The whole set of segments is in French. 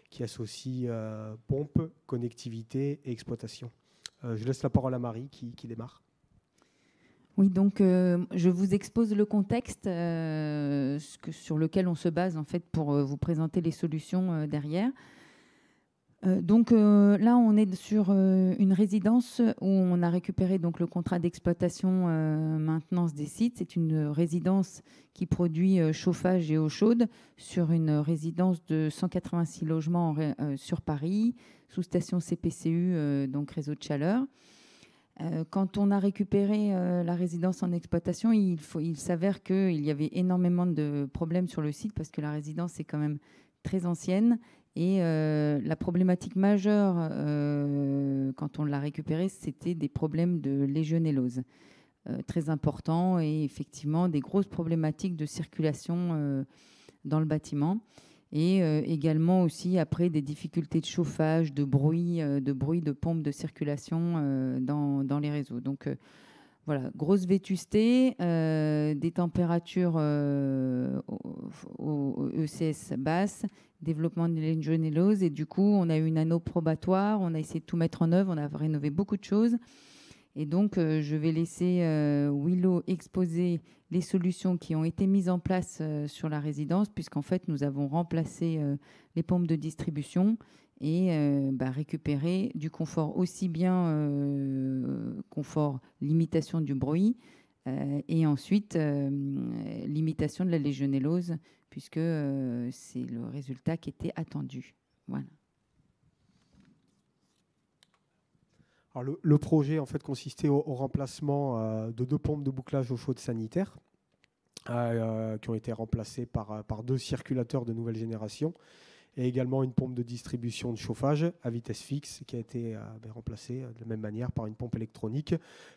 qui associe pompe, connectivité et exploitation. Je laisse la parole à Marie qui démarre. Oui, donc je vous expose le contexte sur lequel on se base en fait pour vous présenter les solutions derrière. Donc là, on est sur une résidence où on a récupéré donc le contrat d'exploitation maintenance des sites. C'est une résidence qui produit chauffage et eau chaude sur une résidence de 186 logements sur Paris, sous station CPCU, donc réseau de chaleur. Quand on a récupéré la résidence en exploitation, il s'avère qu'il y avait énormément de problèmes sur le site parce que la résidence est quand même très ancienne. Et la problématique majeure, quand on l'a récupérée, c'était des problèmes de légionellose très importants et effectivement des grosses problématiques de circulation dans le bâtiment. Et également aussi après des difficultés de chauffage, de bruit de pompe de circulation dans les réseaux. Donc voilà, grosse vétusté, des températures au ECS basses, développement de légionellose. Et du coup, on a eu une anneau probatoire, on a essayé de tout mettre en œuvre, on a rénové beaucoup de choses. Et donc, je vais laisser Willow exposer les solutions qui ont été mises en place sur la résidence, puisqu'en fait, nous avons remplacé les pompes de distribution et récupérer du confort aussi bien confort, limitation du bruit et ensuite limitation de la légionellose, puisque c'est le résultat qui était attendu. Voilà. Alors le projet en fait consistait au remplacement de 2 pompes de bouclage eau chaude sanitaire qui ont été remplacées par 2 circulateurs de nouvelle génération et également une pompe de distribution de chauffage à vitesse fixe qui a été remplacée de la même manière par une pompe électronique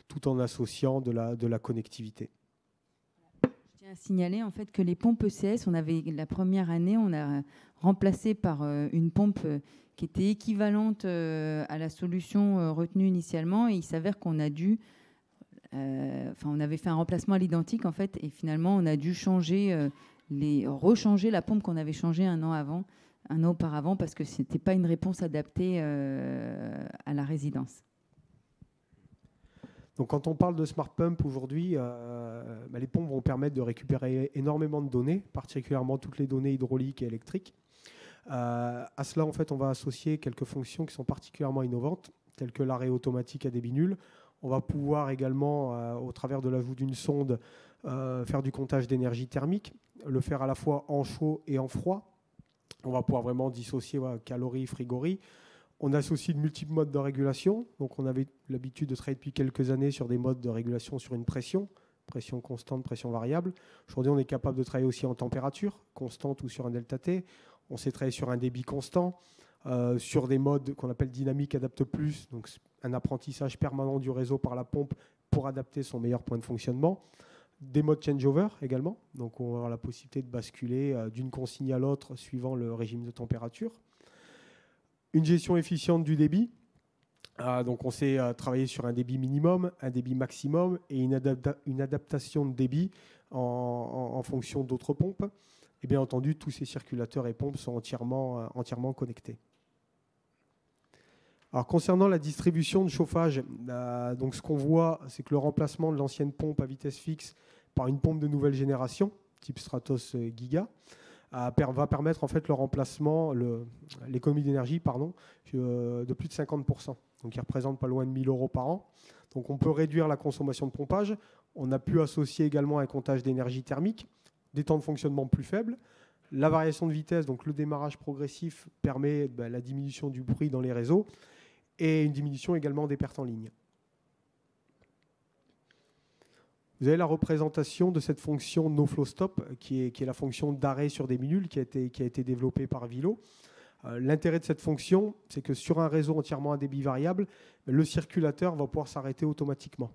tout en associant de la connectivité. Je tiens à signaler en fait que les pompes ECS, la première année, on a remplacé par une pompe qui était équivalente à la solution retenue initialement, et il s'avère qu'on a dû, on avait fait un remplacement à l'identique en fait, et finalement on a dû rechanger la pompe qu'on avait changée un an auparavant, parce que c'était pas une réponse adaptée à la résidence. Donc, quand on parle de smart pump aujourd'hui, les pompes vont permettre de récupérer énormément de données, particulièrement toutes les données hydrauliques et électriques. À cela, en fait, on va associer quelques fonctions qui sont particulièrement innovantes, telles que l'arrêt automatique à débit nul. On va pouvoir également, au travers de l'ajout d'une sonde, faire du comptage d'énergie thermique, le faire à la fois en chaud et en froid. On va pouvoir vraiment dissocier calories, frigories. On associe de multiples modes de régulation. Donc, on avait l'habitude de travailler depuis quelques années sur des modes de régulation sur une pression constante, pression variable. Aujourd'hui, on est capable de travailler aussi en température constante ou sur un delta T. On sait travailler sur un débit constant, sur des modes qu'on appelle dynamique adapte plus, donc un apprentissage permanent du réseau par la pompe pour adapter son meilleur point de fonctionnement. Des modes changeover également, donc on va avoir la possibilité de basculer d'une consigne à l'autre suivant le régime de température. Une gestion efficiente du débit. Donc on sait travailler sur un débit minimum, un débit maximum et une adaptation de débit en fonction d'autres pompes. Et bien entendu, tous ces circulateurs et pompes sont entièrement connectés. Alors, concernant la distribution de chauffage, donc ce qu'on voit, c'est que le remplacement de l'ancienne pompe à vitesse fixe par une pompe de nouvelle génération, type Stratos Giga, va permettre en fait le remplacement, l'économie d'énergie, de plus de 50%. Donc, il représente pas loin de 1 000 € par an. Donc, on peut réduire la consommation de pompage. On a pu associer également un comptage d'énergie thermique, des temps de fonctionnement plus faibles. La variation de vitesse, donc le démarrage progressif, permet la diminution du bruit dans les réseaux et une diminution également des pertes en ligne. Vous avez la représentation de cette fonction no-flow stop, qui est la fonction d'arrêt sur débit nul qui a été développée par Willow. L'intérêt de cette fonction, c'est que sur un réseau entièrement à débit variable, le circulateur va pouvoir s'arrêter automatiquement.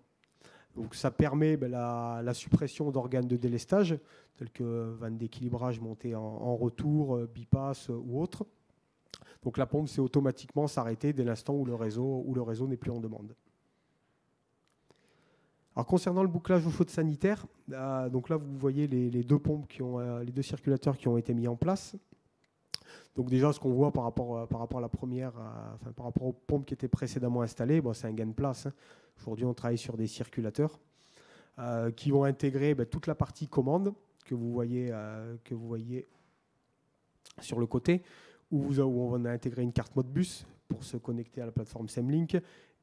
Donc, ça permet la suppression d'organes de délestage, tels que vannes d'équilibrage montées en retour, bypass ou autres. Donc, la pompe sait automatiquement s'arrêter dès l'instant où le réseau n'est plus en demande. Alors, concernant le bouclage eau chaude sanitaire, donc là, vous voyez les 2 pompes les 2 circulateurs qui ont été mis en place. Donc déjà, ce qu'on voit par rapport à la première, par rapport aux pompes qui étaient précédemment installées, bon, c'est un gain de place. Hein. Aujourd'hui, on travaille sur des circulateurs qui vont intégrer toute la partie commande que vous voyez sur le côté, où on va intégrer une carte Modbus pour se connecter à la plateforme Semlink,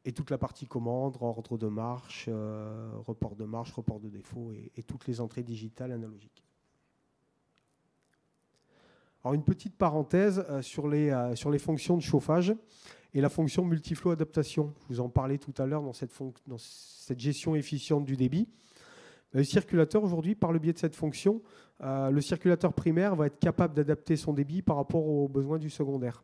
et toute la partie commande, ordre de marche, report de défaut, et toutes les entrées digitales analogiques. Alors une petite parenthèse sur les fonctions de chauffage et la fonction multiflow adaptation. Je vous en parlais tout à l'heure dans cette gestion efficiente du débit. Le circulateur, aujourd'hui, par le biais de cette fonction, le circulateur primaire va être capable d'adapter son débit par rapport aux besoins du secondaire.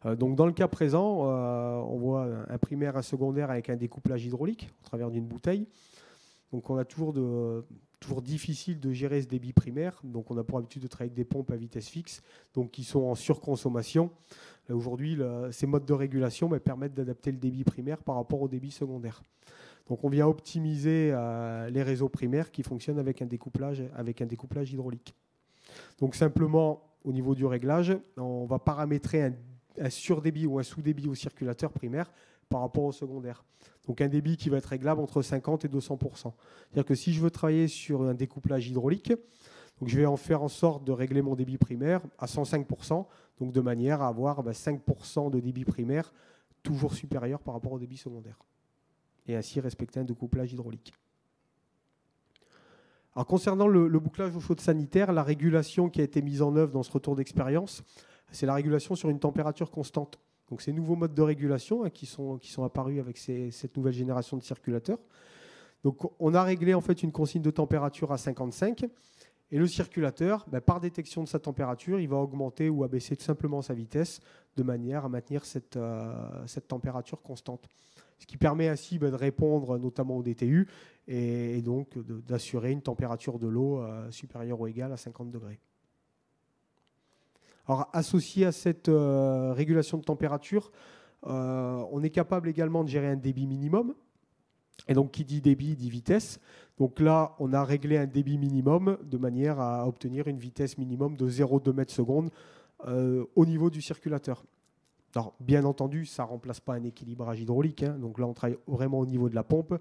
Donc dans le cas présent, on voit un primaire, un secondaire avec un découplage hydraulique au travers d'une bouteille. Donc on a toujours difficile de gérer ce débit primaire. Donc on a pour habitude de travailler avec des pompes à vitesse fixe, donc qui sont en surconsommation. Aujourd'hui, ces modes de régulation permettent d'adapter le débit primaire par rapport au débit secondaire. Donc on vient optimiser les réseaux primaires qui fonctionnent avec un découplage hydraulique. Donc simplement, au niveau du réglage, on va paramétrer un surdébit ou un sous-débit au circulateur primaire par rapport au secondaire. Donc un débit qui va être réglable entre 50 et 200%. C'est-à-dire que si je veux travailler sur un découplage hydraulique, donc je vais en faire en sorte de régler mon débit primaire à 105%, donc de manière à avoir 5% de débit primaire toujours supérieur par rapport au débit secondaire. Et ainsi respecter un découplage hydraulique. Alors concernant le bouclage eau chaude sanitaire, la régulation qui a été mise en œuvre dans ce retour d'expérience, c'est la régulation sur une température constante. Donc ces nouveaux modes de régulation qui sont apparus avec cette nouvelle génération de circulateurs. Donc on a réglé en fait une consigne de température à 55 et le circulateur, par détection de sa température, il va augmenter ou abaisser tout simplement sa vitesse de manière à maintenir cette température constante. Ce qui permet ainsi de répondre notamment au DTU et donc d'assurer une température de l'eau supérieure ou égale à 50 degrés. Alors, associé à cette régulation de température, on est capable également de gérer un débit minimum. Et donc, qui dit débit, dit vitesse. Donc là, on a réglé un débit minimum de manière à obtenir une vitesse minimum de 0,2 m/s au niveau du circulateur. Alors, bien entendu, ça ne remplace pas un équilibrage hydraulique. Hein. Donc là, on travaille vraiment au niveau de la pompe.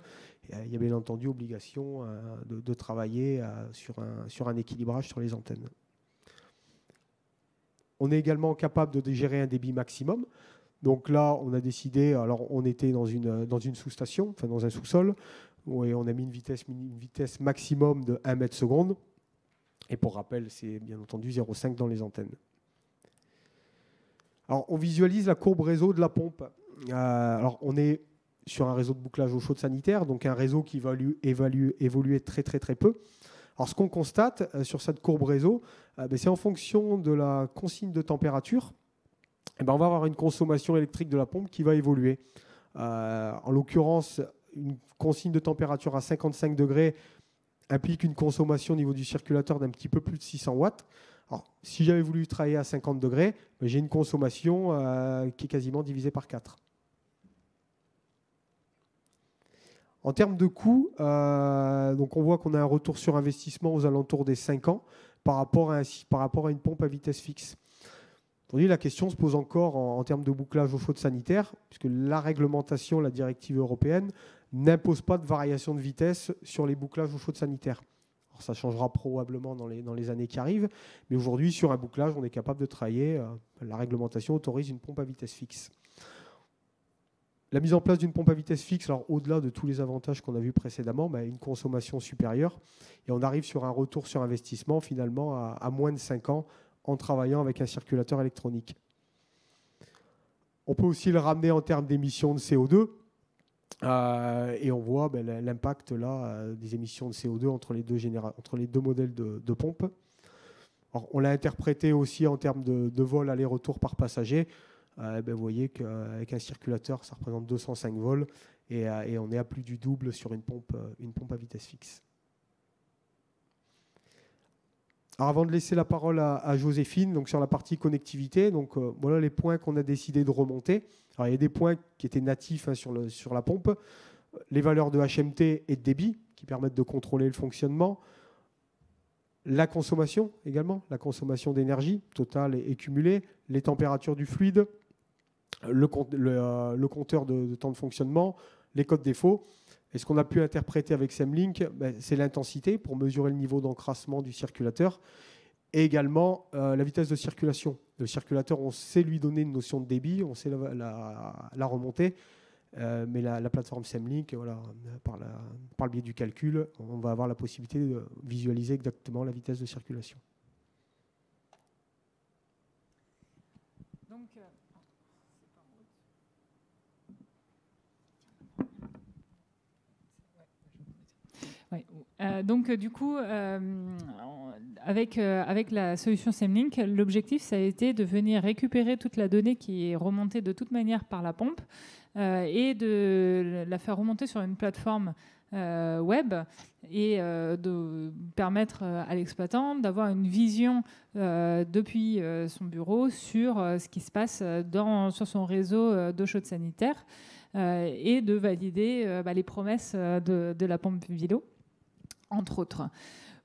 Et, il y a bien entendu obligation de travailler sur un équilibrage sur les antennes. On est également capable de gérer un débit maximum. Donc là, on a décidé, alors on était dans une sous-station, enfin dans un sous-sol, où on a mis une vitesse maximum de 1 m/s. Et pour rappel, c'est bien entendu 0,5 dans les antennes. Alors, on visualise la courbe réseau de la pompe. Alors, on est sur un réseau de bouclage eau chaude sanitaire, donc un réseau qui va évoluer très peu. Alors, ce qu'on constate sur cette courbe réseau, c'est en fonction de la consigne de température, on va avoir une consommation électrique de la pompe qui va évoluer. En l'occurrence, une consigne de température à 55 degrés implique une consommation au niveau du circulateur d'un petit peu plus de 600 watts. Alors, si j'avais voulu travailler à 50 degrés, j'ai une consommation qui est quasiment divisée par 4. En termes de coût, donc on voit qu'on a un retour sur investissement aux alentours des 5 ans par rapport à une pompe à vitesse fixe. Aujourd'hui, la question se pose encore en termes de bouclage eau chaude sanitaire, puisque la réglementation, la directive européenne, n'impose pas de variation de vitesse sur les bouclages eau chaude sanitaire. Alors, ça changera probablement dans les années qui arrivent, mais aujourd'hui, sur un bouclage, on est capable de travailler. La réglementation autorise une pompe à vitesse fixe. La mise en place d'une pompe à vitesse fixe, alors au-delà de tous les avantages qu'on a vus précédemment, une consommation supérieure, et on arrive sur un retour sur investissement finalement à moins de 5 ans en travaillant avec un circulateur électronique. On peut aussi le ramener en termes d'émissions de CO2, et on voit l'impact là des émissions de CO2 entre les deux modèles de pompes. Alors, on l'a interprété aussi en termes de vol aller-retour par passager. Vous voyez qu'avec un circulateur, ça représente 205 vols et on est à plus du double sur une pompe à vitesse fixe. Alors avant de laisser la parole à Joséphine, donc sur la partie connectivité, donc voilà les points qu'on a décidé de remonter. Alors, il y a des points qui étaient natifs sur la pompe, les valeurs de HMT et de débit qui permettent de contrôler le fonctionnement, La consommation également, la consommation d'énergie totale et cumulée, les températures du fluide, le compteur de temps de fonctionnement, les codes défauts. Et ce qu'on a pu interpréter avec Semlink, c'est l'intensité pour mesurer le niveau d'encrassement du circulateur et également la vitesse de circulation. Le circulateur, on sait lui donner une notion de débit, on sait la remonter, mais la plateforme Semlink, voilà, par le biais du calcul, on va avoir la possibilité de visualiser exactement la vitesse de circulation. Donc, ouais. Donc du coup, avec la solution Semlink, l'objectif, ça a été de venir récupérer toute la donnée qui est remontée de toute manière par la pompe et de la faire remonter sur une plateforme web et de permettre à l'exploitant d'avoir une vision depuis son bureau sur ce qui se passe sur son réseau d'eau chaude sanitaire et de valider les promesses de la pompe Vilo, entre autres.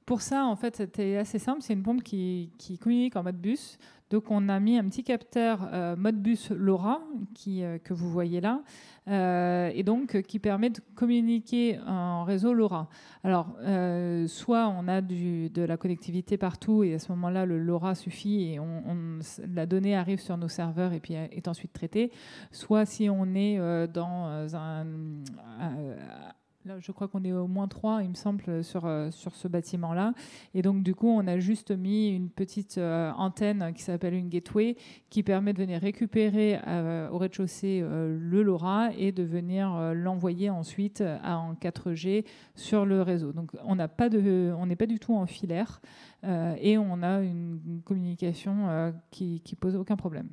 Pour ça, en fait, c'était assez simple. C'est une pompe qui communique en mode bus. Donc, on a mis un petit capteur mode bus LoRa que vous voyez là, et donc qui permet de communiquer en réseau LoRa. Alors, soit on a de la connectivité partout et à ce moment-là, le LoRa suffit et la donnée arrive sur nos serveurs et puis est ensuite traitée. Soit si on est dans là, je crois qu'on est au -3, il me semble, sur ce bâtiment-là. Et donc, du coup, on a juste mis une petite antenne qui s'appelle une gateway qui permet de venir récupérer au rez-de-chaussée le LoRa et de venir l'envoyer ensuite en 4G sur le réseau. Donc, on n'est pas du tout en filaire et on a une communication qui pose aucun problème.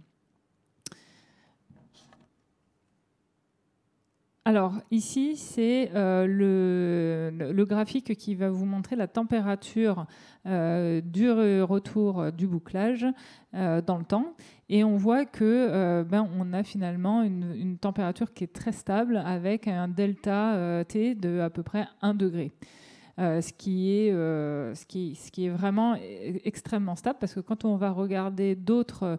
Alors ici, c'est le graphique qui va vous montrer la température du retour du bouclage dans le temps. Et on voit que on a finalement une température qui est très stable avec un delta T de à peu près 1 degré. Ce qui est vraiment extrêmement stable, parce que quand on va regarder d'autres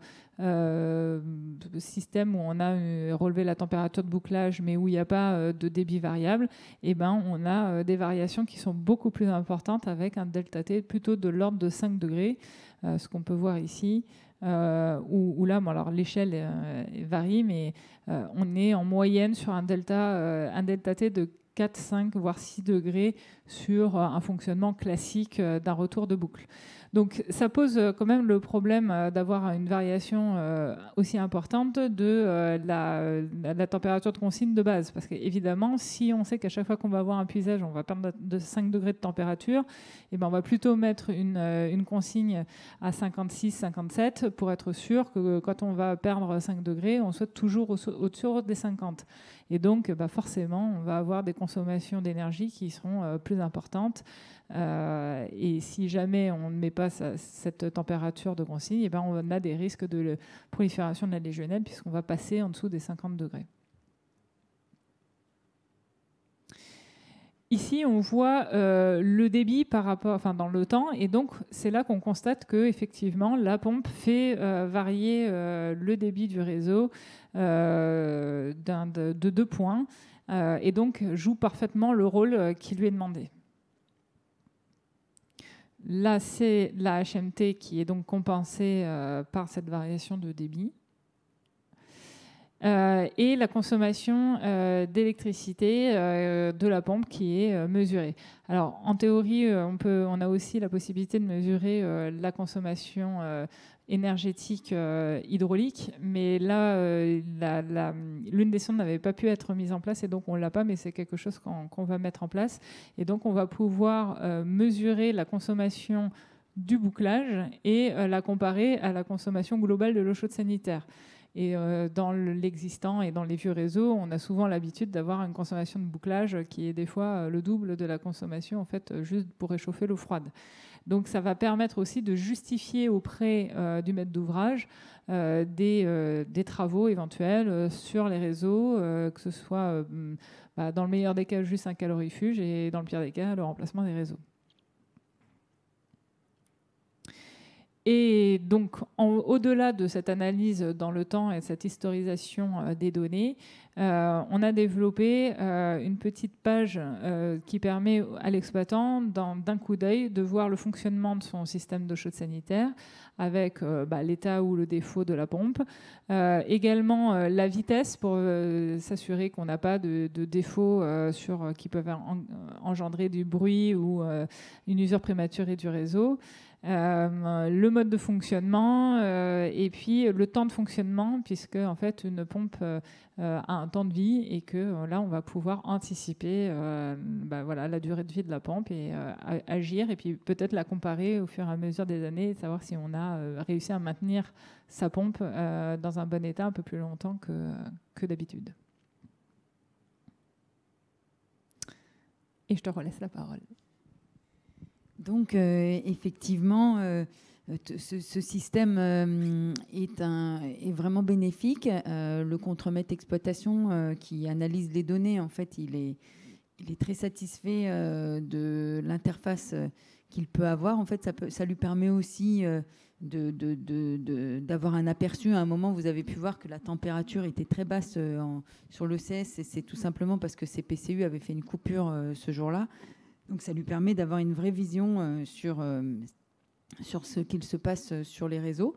systèmes où on a relevé la température de bouclage mais où il n'y a pas de débit variable, on a des variations qui sont beaucoup plus importantes avec un delta T plutôt de l'ordre de 5 degrés, ce qu'on peut voir ici. Où là, alors l'échelle varie, mais on est en moyenne sur un delta T de 4, 5, voire 6 degrés sur un fonctionnement classique d'un retour de boucle. Donc ça pose quand même le problème d'avoir une variation aussi importante de la température de consigne de base. Parce qu'évidemment, si on sait qu'à chaque fois qu'on va avoir un puisage, on va perdre de 5 degrés de température, on va plutôt mettre une consigne à 56, 57 pour être sûr que quand on va perdre 5 degrés, on soit toujours au-dessus des 50. Et donc, forcément, on va avoir des consommations d'énergie qui seront plus importantes. Et si jamais on ne met pas cette température de consigne, on a des risques de prolifération de la légionelle puisqu'on va passer en dessous des 50 degrés. Ici, on voit le débit dans le temps, et donc c'est là qu'on constate que effectivement la pompe fait varier le débit du réseau de 2 points, et donc joue parfaitement le rôle qui lui est demandé. Là, c'est la HMT qui est donc compensée par cette variation de débit. Et la consommation d'électricité de la pompe qui est mesurée. Alors, en théorie, on a aussi la possibilité de mesurer la consommation énergétique hydraulique, mais là, l'une des sondes n'avait pas pu être mise en place et donc on ne l'a pas, mais c'est quelque chose qu'on va mettre en place. Et donc, on va pouvoir mesurer la consommation du bouclage et la comparer à la consommation globale de l'eau chaude sanitaire. Et dans l'existant et dans les vieux réseaux, on a souvent l'habitude d'avoir une consommation de bouclage qui est des fois le double de la consommation en fait, juste pour réchauffer l'eau froide. Donc ça va permettre aussi de justifier auprès du maître d'ouvrage des travaux éventuels sur les réseaux, que ce soit dans le meilleur des cas juste un calorifuge et dans le pire des cas le remplacement des réseaux. Et donc, au-delà de cette analyse dans le temps et cette historisation des données, on a développé une petite page qui permet à l'exploitant, d'un coup d'œil, de voir le fonctionnement de son système d'eau chaude sanitaire avec l'état ou le défaut de la pompe. Également, la vitesse pour s'assurer qu'on n'a pas de défauts qui peuvent engendrer du bruit ou une usure prématurée du réseau. Le mode de fonctionnement et puis le temps de fonctionnement, puisque en fait une pompe a un temps de vie et que là on va pouvoir anticiper la durée de vie de la pompe et agir, et puis peut-être la comparer au fur et à mesure des années et savoir si on a réussi à maintenir sa pompe dans un bon état un peu plus longtemps que d'habitude. Et je te relaisse la parole. Donc, effectivement, ce système est vraiment bénéfique. Le contremaître exploitation qui analyse les données, en fait, il est très satisfait de l'interface qu'il peut avoir. En fait, ça lui permet aussi d'avoir un aperçu. À un moment, vous avez pu voir que la température était très basse sur l'ECS, et c'est tout simplement parce que CPCU avait fait une coupure ce jour-là. Donc ça lui permet d'avoir une vraie vision sur ce qu'il se passe sur les réseaux.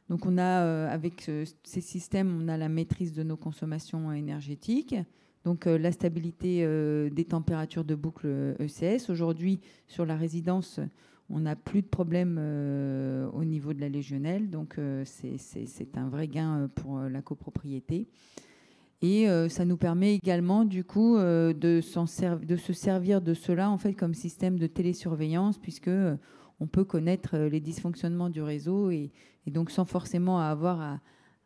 Donc on a, avec ces systèmes, on a la maîtrise de nos consommations énergétiques, donc la stabilité des températures de boucle ECS. Aujourd'hui, sur la résidence, on n'a plus de problème au niveau de la légionnelle, donc c'est un vrai gain pour la copropriété. Et ça nous permet également, du coup, de se servir de cela en fait comme système de télésurveillance, puisque on peut connaître les dysfonctionnements du réseau et donc sans forcément avoir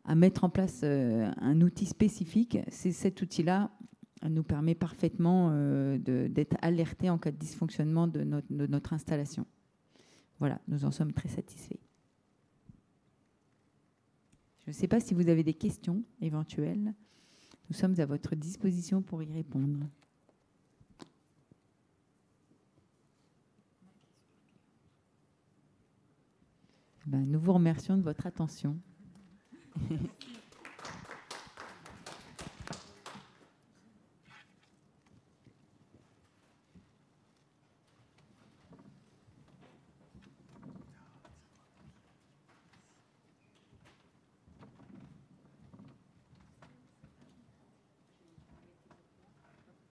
à mettre en place un outil spécifique. Cet outil-là nous permet parfaitement d'être alerté en cas de dysfonctionnement de notre installation. Voilà, nous en sommes très satisfaits. Je ne sais pas si vous avez des questions éventuelles. Nous sommes à votre disposition pour y répondre. Nous vous remercions de votre attention.